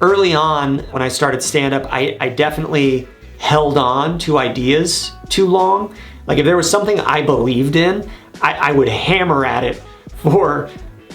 early on when I started stand-up, I definitely held on to ideas too long. Like if there was something I believed in, I would hammer at it for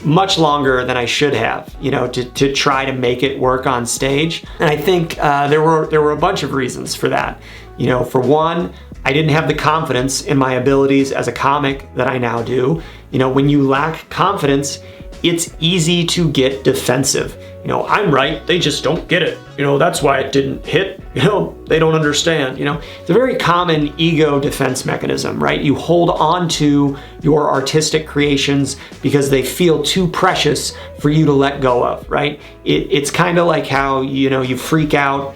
much longer than I should have, to try to make it work on stage. And I think there were a bunch of reasons for that. For one, I didn't have the confidence in my abilities as a comic that I now do. When you lack confidence, it's easy to get defensive. I'm right, they just don't get it. That's why it didn't hit. They don't understand. It's a very common ego defense mechanism, right? You hold on to your artistic creations because they feel too precious for you to let go of, right? It's kind of like how, you freak out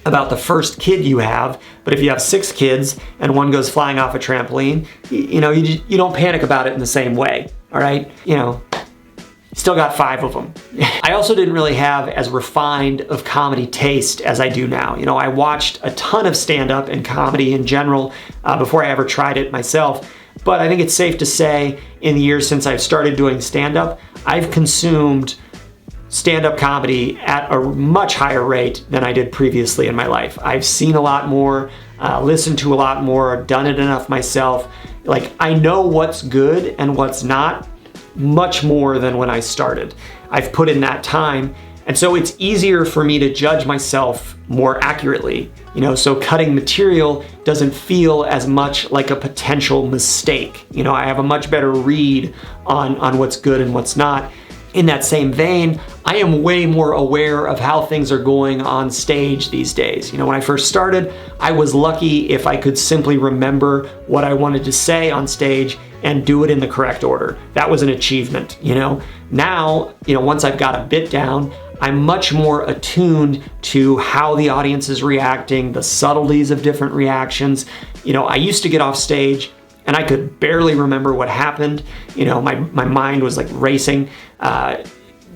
about the first kid you have, but if you have 6 kids and one goes flying off a trampoline, you don't panic about it in the same way, all right? Still got 5 of them. I also didn't really have as refined of comedy taste as I do now. I watched a ton of stand-up and comedy in general before I ever tried it myself, but I think it's safe to say in the years since I've started doing stand-up, I've consumed stand-up comedy at a much higher rate than I did previously in my life. I've seen a lot more, listened to a lot more, done it enough myself. Like, I know what's good and what's not much more than when I started. I've put in that time, and so it's easier for me to judge myself more accurately. So cutting material doesn't feel as much like a potential mistake. I have a much better read on what's good and what's not. In that same vein, I am way more aware of how things are going on stage these days. When I first started, I was lucky if I could simply remember what I wanted to say on stage and do it in the correct order. That was an achievement, Now, once I've got a bit down, I'm much more attuned to how the audience is reacting, the subtleties of different reactions. I used to get off stage and I could barely remember what happened. My mind was like racing,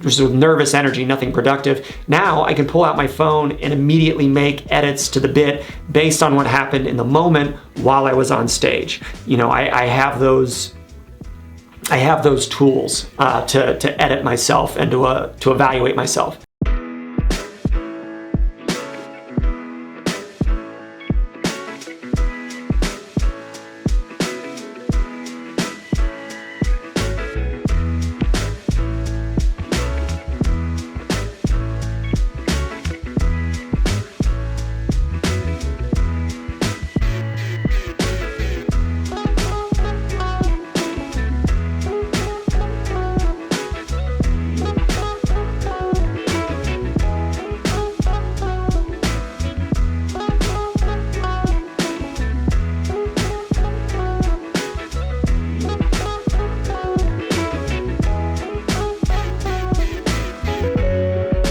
just with nervous energy, nothing productive. Now I can pull out my phone and immediately make edits to the bit based on what happened in the moment while I was on stage. I have those tools to edit myself and to evaluate myself.